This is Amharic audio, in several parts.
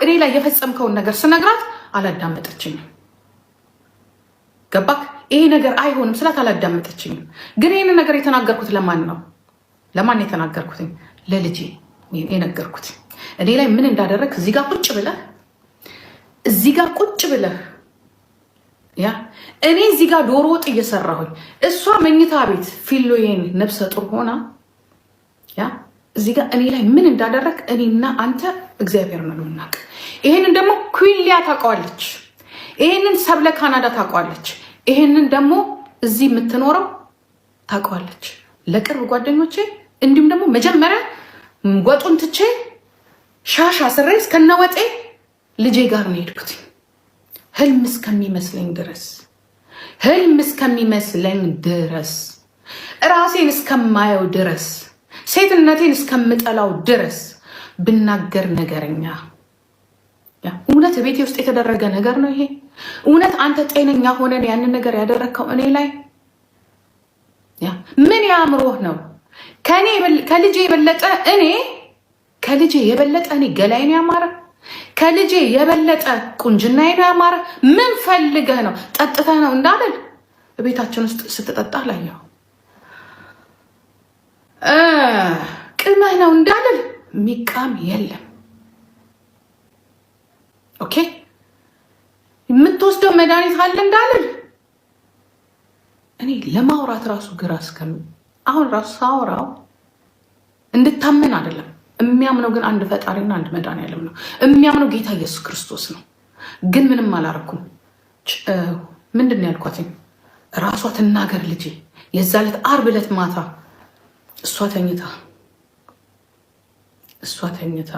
እኔ ላይ የፈጸምከውን ነገር ስነግራት አላዳመጠችኝም። ገባክ? ይሄ ነገር አይሆንም ስላት አላዳመጠችኝም። ግን ይህን ነገር የተናገርኩት ለማን ነው? ለማን የተናገርኩት? ለልጄ የነገርኩት። እኔ ላይ ምን እንዳደረግ እዚህ ጋር ቁጭ ብለህ ያ እኔ እዚህ ጋር ዶሮ ወጥ እየሰራሁኝ እሷ መኝታ ቤት ፊሎዬን ነብሰ ጡር ሆና ያ እዚህ ጋር እኔ ላይ ምን እንዳደረግ እኔና አንተ እግዚአብሔር ነው የምናውቅ። ይሄንን ደግሞ ኩዊሊያ ታውቀዋለች። ይሄንን ሰብለ ካናዳ ታውቀዋለች። ይሄንን ደግሞ እዚህ የምትኖረው ታውቀዋለች። ለቅርብ ጓደኞቼ እንዲሁም ደግሞ መጀመሪያ ወጡን ትቼ ሻሻ ስሬ እስከነወጤ ልጄ ጋር ነው የሄድኩት። ህልም እስከሚመስለኝ ድረስ ራሴን እስከማየው ድረስ ሴትነቴን እስከምጠላው ድረስ ብናገር ነገረኛ። እውነት ቤቴ ውስጥ የተደረገ ነገር ነው ይሄ? እውነት አንተ ጤነኛ ሆነን ያንን ነገር ያደረግከው እኔ ላይ ምን ያምሮህ ነው? ከልጄ የበለጠ እኔ ገላይን ያማረ ከልጄ የበለጠ ቁንጅናዬን ያማረ ምን ፈልገህ ነው? ጠጥተህ ነው እንዳልል ቤታችን ውስጥ ስትጠጣ ላየው ቅመህ ነው እንዳልል ሚቃም የለም። ኦኬ የምትወስደው መድኃኒት አለ እንዳልል እኔ ለማውራት ራሱ ግራ አሁን ራሱ ሳወራው እንድታመን አይደለም የሚያምነው ግን አንድ ፈጣሪና አንድ መድኃኒዓለም ነው የሚያምነው ጌታ ኢየሱስ ክርስቶስ ነው። ግን ምንም አላረኩም። ምንድን ነው ያልኳት? ራሷ ትናገር ልጄ። የዛ ዕለት ዓርብ ዕለት ማታ እሷ ተኝታ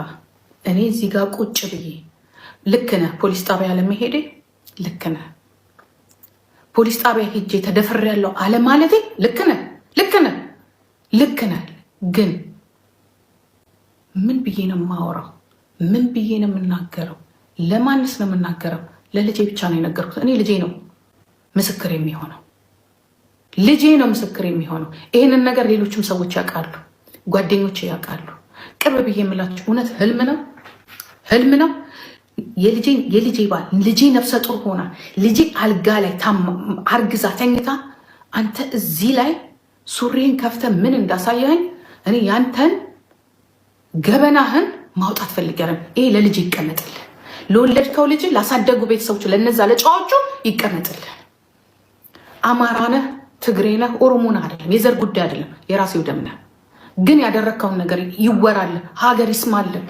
እኔ እዚህ ጋር ቁጭ ብዬ ልክ ነህ ፖሊስ ጣቢያ ለመሄዴ ልክ ነህ ፖሊስ ጣቢያ ሄጄ ተደፍሬያለሁ አለ ማለቴ ልክ ነህ። ግን ምን ብዬ ነው የማወራው? ምን ብዬ ነው የምናገረው? ለማንስ ነው የምናገረው? ለልጄ ብቻ ነው የነገርኩት። እኔ ልጄ ነው ምስክር የሚሆነው። ይህንን ነገር ሌሎችም ሰዎች ያውቃሉ፣ ጓደኞቼ ያውቃሉ። ቅርብ ብዬ የምላችሁ እውነት ህልም ነው። የልጄ ባል ልጄ ነፍሰ ጡር ሆና ልጄ አልጋ ላይ አርግዛ ተኝታ አንተ እዚህ ላይ ሱሪህን ከፍተ ምን እንዳሳየኸኝ እኔ ያንተን ገበናህን ማውጣት ፈልጊያለሁ። ይሄ ለልጅ ይቀመጥልህ፣ ለወለድከው ልጅ ላሳደጉ ቤተሰቦች ለነዛ ለጫዎቹ ይቀመጥልህ። አማራነህ ትግሬነህ ኦሮሞነህ አይደለም፣ የዘር ጉዳይ አይደለም፣ የራሴው ደም ነህ። ግን ያደረግከውን ነገር ይወራልህ፣ ሀገር ይስማልህ።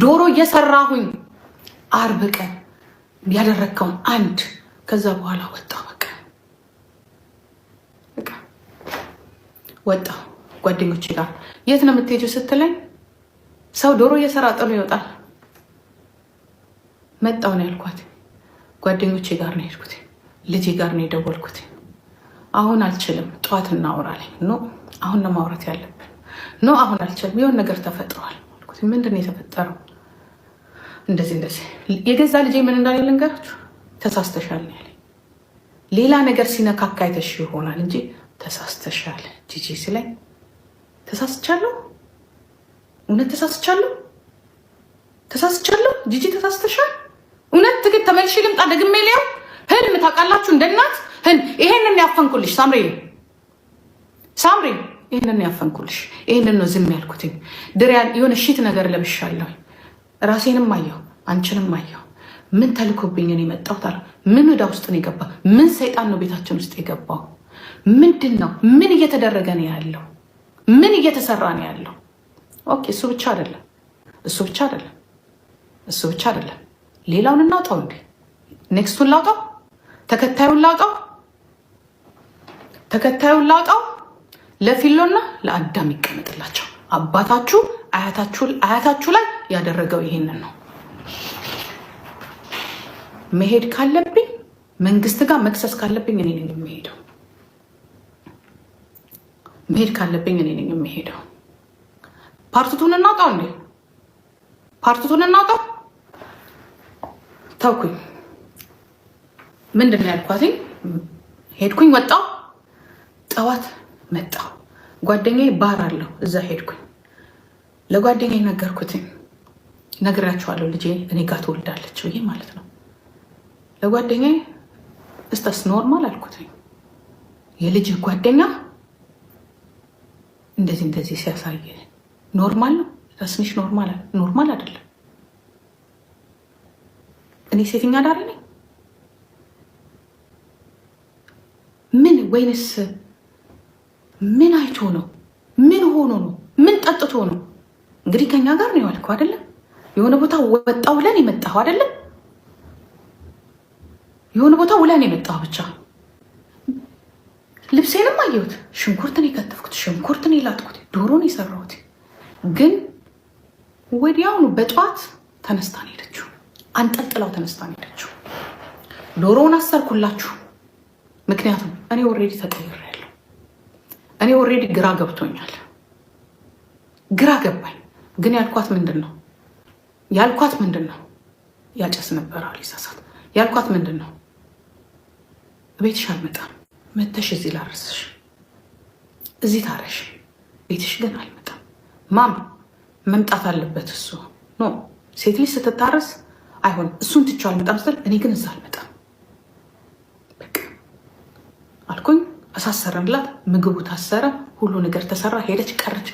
ዶሮ እየሰራሁኝ ዓርብ ቀን ያደረግከውን አንድ ከዛ በኋላ ወጣ ጓደኞቼ ጋር የት ነው የምትሄጂው ስትለኝ ሰው ዶሮ እየሰራ ጥሎ ይወጣል። መጣሁ ነው ያልኳት። ጓደኞቼ ጋር ነው የሄድኩት። ልጄ ጋር ነው የደወልኩት። አሁን አልችልም፣ ጠዋት እናወራለን። ኖ አሁን ነው ማውራት ያለብን። ኖ አሁን አልችልም፣ የሆነ ነገር ተፈጥሯል። ምንድን ነው የተፈጠረው? እንደዚህ የገዛ ልጄ ምን እንዳለ ልንገራችሁ። ተሳስተሻል ነው ያለኝ። ሌላ ነገር ሲነካካ አይተሽ ይሆናል እንጂ ተሳስተሻል ጂጂ ሲለኝ ተሳስቻለሁ። እውነት ተሳስቻለሁ። ጂጂ ተሳስተሻል። እውነት ትግል ተመልሼ ልምጣ ደግሜ ሊያው ህልም ታውቃላችሁ፣ እንደናት ይሄንን ያፈንኩልሽ ሳምሪ ይሄንን ያፈንኩልሽ። ይሄንን ነው ዝም ያልኩትኝ። ድሪያን የሆነ ሺት ነገር ለብሻለሁ። ራሴንም አየሁ፣ አንቺንም አየሁ። ምን ተልኮብኝ ነው የመጣሁት? ምን ዕዳ ውስጥ ነው የገባ? ምን ሰይጣን ነው ቤታችን ውስጥ የገባው? ምንድን ነው? ምን እየተደረገ ነው ያለው? ምን እየተሰራ ነው ያለው? ኦኬ እሱ ብቻ አይደለም። ሌላውን እናውጣው እንዴ? ኔክስቱን ላውጣው? ተከታዩን ላውጣው? ለፊሎና ለአዳም ይቀመጥላቸው። አባታችሁ አያታችሁ ላይ ያደረገው ይሄንን ነው። መሄድ ካለብኝ መንግስት ጋር መክሰስ ካለብኝ እኔ ነኝ የሚሄደው። ፓርቲቱን እናውጣው እንዴ? ተውኩኝ። ምንድን ነው ያልኳትኝ? ሄድኩኝ፣ ወጣው፣ ጠዋት መጣው። ጓደኛዬ ባር አለው፣ እዛ ሄድኩኝ። ለጓደኛዬ ነገርኩትኝ። ነግራችኋለሁ። ልጄ እኔ ጋር ትወልዳለች ብዬ ማለት ነው። ለጓደኛዬ እስተስ ኖርማል አልኩት። የልጅህ ጓደኛ እንደዚህ ሲያሳይ ኖርማል ነው? ትንሽ ኖርማል አይደለም። እኔ ሴተኛ አዳሪ ነኝ? ምን ወይንስ ምን አይቶ ነው? ምን ሆኖ ነው? ምን ጠጥቶ ነው? እንግዲህ ከኛ ጋር ነው ያልከው አይደለም? የሆነ ቦታ ወጣው ብለን የመጣው አይደለም? የሆነ ቦታ ውለን የመጣው ብቻ። ልብሴንም አየሁት። ሽንኩርትን የከተፍኩት፣ ሽንኩርትን የላጥኩት፣ ዶሮን የሰራሁት። ግን ወዲያውኑ በጠዋት ተነስታን ሄደችው። አንጠልጥላው ተነስታን ሄደችው። ዶሮውን አሰርኩላችሁ። ምክንያቱም እኔ ኦልሬዲ ተቀይሬያለሁ። እኔ ኦልሬዲ ግራ ገብቶኛል። ግራ ገባኝ። ግን ያልኳት ምንድን ነው? ያጨስ ነበር አሊሳሳት። ያልኳት ምንድን ነው? ቤትሽ አልመጣም፣ መተሽ እዚህ ላርስሽ፣ እዚህ ታረሽ፣ ቤትሽ ግን አልመጣም። ማም መምጣት አለበት እሱ። ኖ ሴት ልጅ ስትታረስ አይሆን፣ እሱን ትቼው አልመጣም ስትል እኔ ግን እዛ አልመጣም በቃ አልኩኝ። አሳሰረንላት። ምግቡ ታሰረ፣ ሁሉ ነገር ተሰራ። ሄደች፣ ቀረች።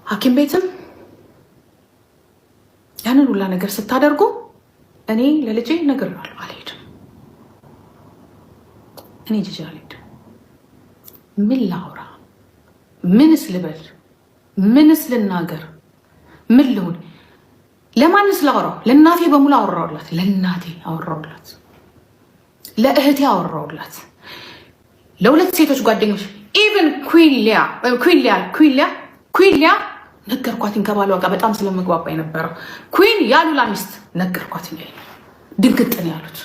ሐኪም ቤትም ያንን ሁላ ነገር ስታደርጉ እኔ ለልጄ ነግሬዋለሁ፣ አልሄድም። እኔ ጂጂ አልሄድም። ምን ላውራ? ምንስ ልበል? ምንስ ልናገር? ምን ልሁን? ለማንስ ላውራው? ለእናቴ በሙሉ አወራውላት። ለእናቴ አወራውላት፣ ለእህቴ አወራውላት፣ ለሁለት ሴቶች ጓደኞች ኢቨን ኩዊሊያ ነገርኳትኝ። ከባሏ ጋር በጣም ስለመግባባ የነበረው ኩዊን ያሉላ ሚስት ነገርኳትኝ። ድንግጥ ነው ያሉት።